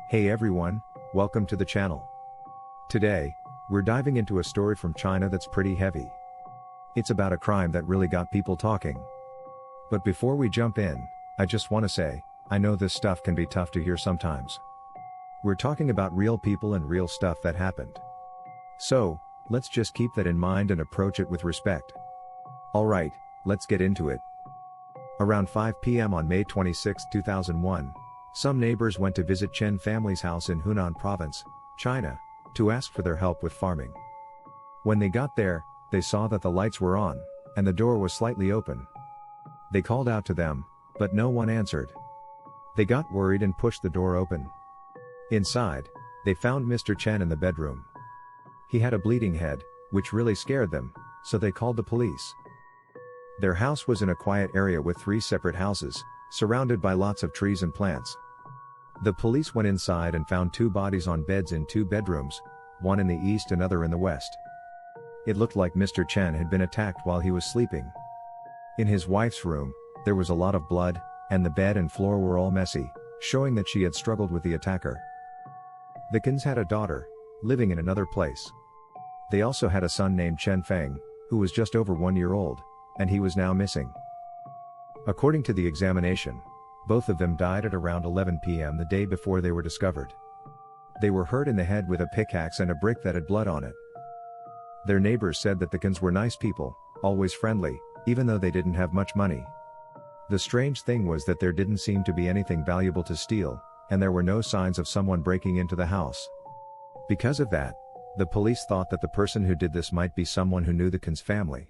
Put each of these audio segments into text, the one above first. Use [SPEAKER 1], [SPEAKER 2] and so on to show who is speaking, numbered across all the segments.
[SPEAKER 1] Hey everyone, welcome to the channel. Today, we're diving into a story from China that's pretty heavy. It's about a crime that really got people talking. But before we jump in, I just want to say, I know this stuff can be tough to hear sometimes. We're talking about real people and real stuff that happened. So, let's just keep that in mind and approach it with respect. Alright, let's get into it. Around 5 p.m. on May 26, 2001, some neighbors went to visit Chen family's house in Hunan province, China, to ask for their help with farming. When they got there, they saw that the lights were on, and the door was slightly open. They called out to them, but no one answered. They got worried and pushed the door open. Inside, they found Mr. Chen in the bedroom. He had a bleeding head, which really scared them, so they called the police. Their house was in a quiet area with 3 separate houses, surrounded by lots of trees and plants. The police went inside and found 2 bodies on beds in 2 bedrooms, one in the east and other in the west. It looked like Mr. Chen had been attacked while he was sleeping. In his wife's room, there was a lot of blood, and the bed and floor were all messy, showing that she had struggled with the attacker. The Kins had a daughter, living in another place. They also had a son named Chen Feng, who was just over 1 year old, and he was now missing. According to the examination, both of them died at around 11 p.m. the day before they were discovered. They were hurt in the head with a pickaxe and a brick that had blood on it. Their neighbors said that the Kins were nice people, always friendly, even though they didn't have much money. The strange thing was that there didn't seem to be anything valuable to steal, and there were no signs of someone breaking into the house. Because of that, the police thought that the person who did this might be someone who knew the Kins family.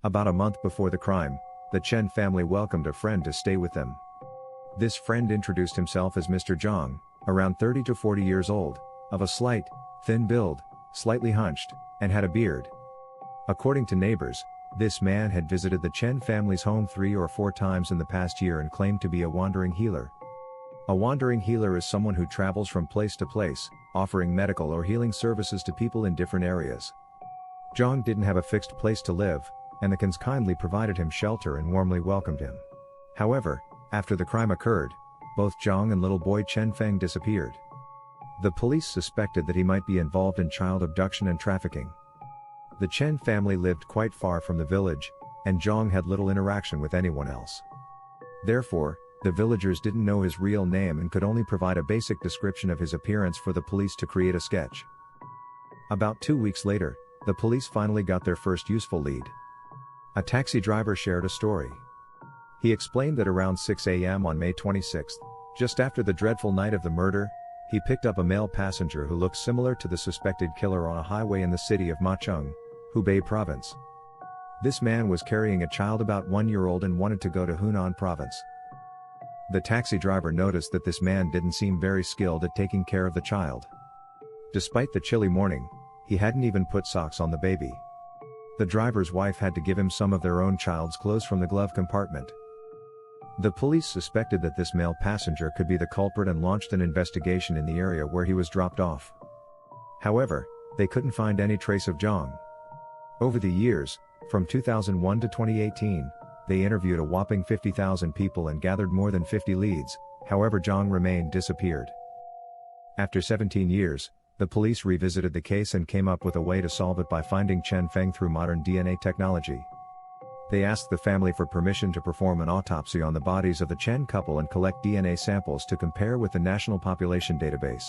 [SPEAKER 1] About a month before the crime, the Chen family welcomed a friend to stay with them. This friend introduced himself as Mr. Zhang, around 30 to 40 years old, of a slight, thin build, slightly hunched, and had a beard. According to neighbors, this man had visited the Chen family's home 3 or 4 times in the past year and claimed to be a wandering healer. A wandering healer is someone who travels from place to place, offering medical or healing services to people in different areas. Zhang didn't have a fixed place to live, and the Kins kindly provided him shelter and warmly welcomed him. However, after the crime occurred, both Zhang and little boy Chen Feng disappeared. The police suspected that he might be involved in child abduction and trafficking. The Chen family lived quite far from the village, and Zhang had little interaction with anyone else. Therefore, the villagers didn't know his real name and could only provide a basic description of his appearance for the police to create a sketch. About 2 weeks later, the police finally got their first useful lead. A taxi driver shared a story. He explained that around 6 a.m. on May 26, just after the dreadful night of the murder, he picked up a male passenger who looked similar to the suspected killer on a highway in the city of Macheng, Hubei province. This man was carrying a child about 1 year old and wanted to go to Hunan province. The taxi driver noticed that this man didn't seem very skilled at taking care of the child. Despite the chilly morning, he hadn't even put socks on the baby. The driver's wife had to give him some of their own child's clothes from the glove compartment. The police suspected that this male passenger could be the culprit and launched an investigation in the area where he was dropped off. However, they couldn't find any trace of Zhang. Over the years, from 2001 to 2018, they interviewed a whopping 50,000 people and gathered more than 50 leads, however Zhang remained disappeared. After 17 years, the police revisited the case and came up with a way to solve it by finding Chen Feng through modern DNA technology. They asked the family for permission to perform an autopsy on the bodies of the Chen couple and collect DNA samples to compare with the National Population Database.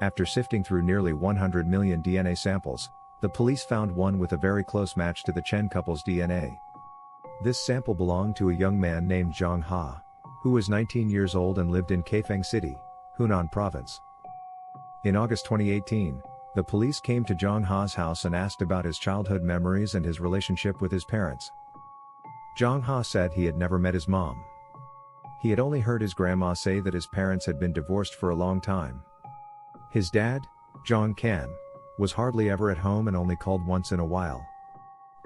[SPEAKER 1] After sifting through nearly 100 million DNA samples, the police found one with a very close match to the Chen couple's DNA. This sample belonged to a young man named Zhang Ha, who was 19 years old and lived in Kaifeng City, Hunan province. In August 2018, the police came to Zhang Ha's house and asked about his childhood memories and his relationship with his parents. Zhang Ha said he had never met his mom. He had only heard his grandma say that his parents had been divorced for a long time. His dad, Zhang Kan, was hardly ever at home and only called once in a while.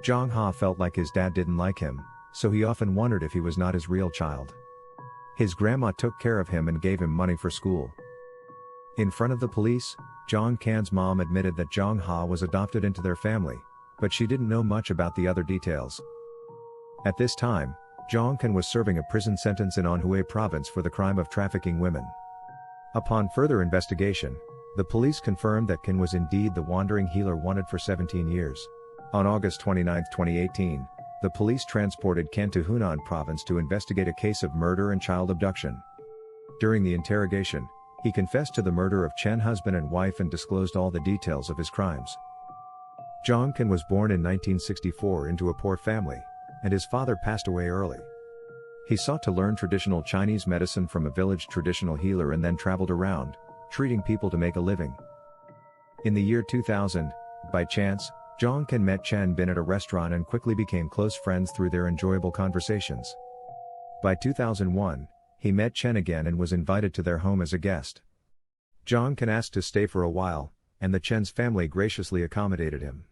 [SPEAKER 1] Zhang Ha felt like his dad didn't like him, so he often wondered if he was not his real child. His grandma took care of him and gave him money for school. In front of the police, Zhang Kan's mom admitted that Zhang Ha was adopted into their family, but she didn't know much about the other details. At this time, Zhang Kan was serving a prison sentence in Anhui province for the crime of trafficking women. Upon further investigation, the police confirmed that Chen was indeed the wandering healer wanted for 17 years. On August 29, 2018, the police transported Chen to Hunan province to investigate a case of murder and child abduction. During the interrogation, he confessed to the murder of Chen husband and wife and disclosed all the details of his crimes. Chen was born in 1964 into a poor family, and his father passed away early. He sought to learn traditional Chinese medicine from a village traditional healer and then traveled around, treating people to make a living. In the year 2000, by chance, Chen met Chen Bin at a restaurant and quickly became close friends through their enjoyable conversations. By 2001, he met Chen again and was invited to their home as a guest. Chen asked to stay for a while, and the Chen's family graciously accommodated him.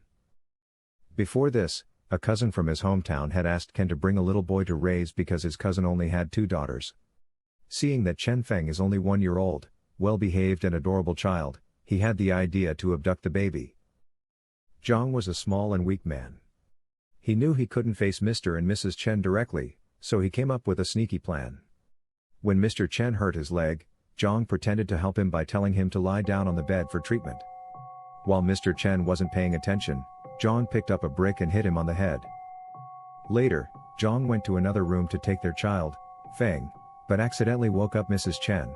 [SPEAKER 1] Before this, a cousin from his hometown had asked Chen to bring a little boy to raise because his cousin only had 2 daughters. Seeing that Chen Feng is only 1 year old, well-behaved and adorable child, he had the idea to abduct the baby. Chen was a small and weak man. He knew he couldn't face Mr. and Mrs. Chen directly, so he came up with a sneaky plan. When Mr. Chen hurt his leg, Chen pretended to help him by telling him to lie down on the bed for treatment. While Mr. Chen wasn't paying attention, Chen picked up a brick and hit him on the head. Later, Chen went to another room to take their child, Feng, but accidentally woke up Mrs. Chen.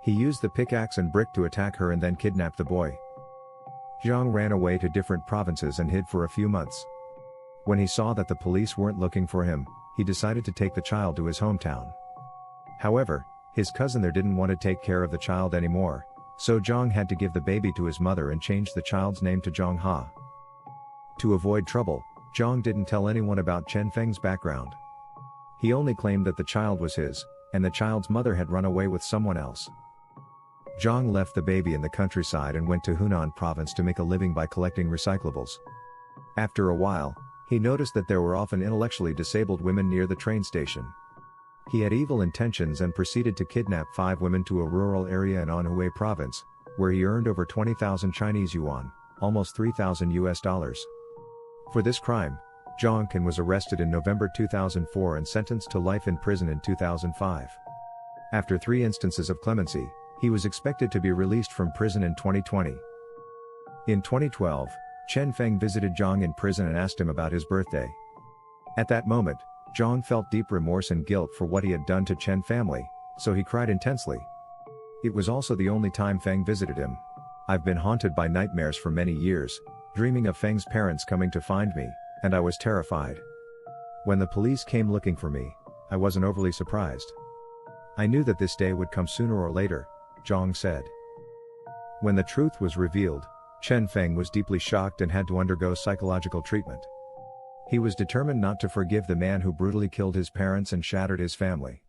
[SPEAKER 1] He used the pickaxe and brick to attack her and then kidnapped the boy. Chen ran away to different provinces and hid for a few months. When he saw that the police weren't looking for him, he decided to take the child to his hometown. However, his cousin there didn't want to take care of the child anymore, so Chen had to give the baby to his mother and change the child's name to Zhang Ha. To avoid trouble, Chen didn't tell anyone about Chen Feng's background. He only claimed that the child was his, and the child's mother had run away with someone else. Chen left the baby in the countryside and went to Hunan province to make a living by collecting recyclables. After a while, he noticed that there were often intellectually disabled women near the train station. He had evil intentions and proceeded to kidnap 5 women to a rural area in Anhui province, where he earned over 20,000 Chinese yuan, almost $3,000. For this crime, Chen was arrested in November 2004 and sentenced to life in prison in 2005. After 3 instances of clemency, he was expected to be released from prison in 2020. In 2012, Chen Feng visited Chen in prison and asked him about his birthday. At that moment, Chen felt deep remorse and guilt for what he had done to Chen family, so he cried intensely. It was also the only time Feng visited him. "I've been haunted by nightmares for many years, dreaming of Feng's parents coming to find me, and I was terrified. When the police came looking for me, I wasn't overly surprised. I knew that this day would come sooner or later," Chen said. When the truth was revealed, Chen Feng was deeply shocked and had to undergo psychological treatment. He was determined not to forgive the man who brutally killed his parents and shattered his family.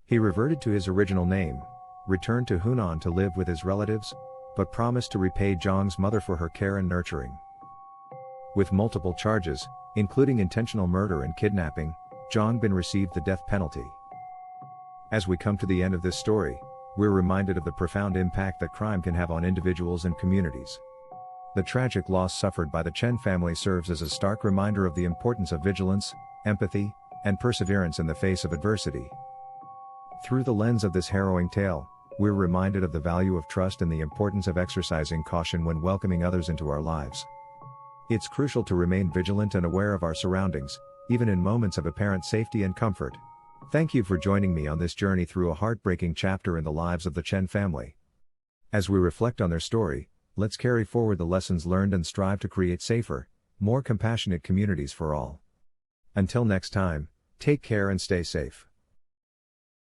[SPEAKER 1] He reverted to his original name, returned to Hunan to live with his relatives, but promised to repay Zhang's mother for her care and nurturing. With multiple charges, including intentional murder and kidnapping, Chen Bin received the death penalty. As we come to the end of this story, we're reminded of the profound impact that crime can have on individuals and communities. The tragic loss suffered by the Chen family serves as a stark reminder of the importance of vigilance, empathy, and perseverance in the face of adversity. Through the lens of this harrowing tale, we're reminded of the value of trust and the importance of exercising caution when welcoming others into our lives. It's crucial to remain vigilant and aware of our surroundings, even in moments of apparent safety and comfort. Thank you for joining me on this journey through a heartbreaking chapter in the lives of the Chen family. As we reflect on their story, let's carry forward the lessons learned and strive to create safer, more compassionate communities for all. Until next time, take care and stay safe.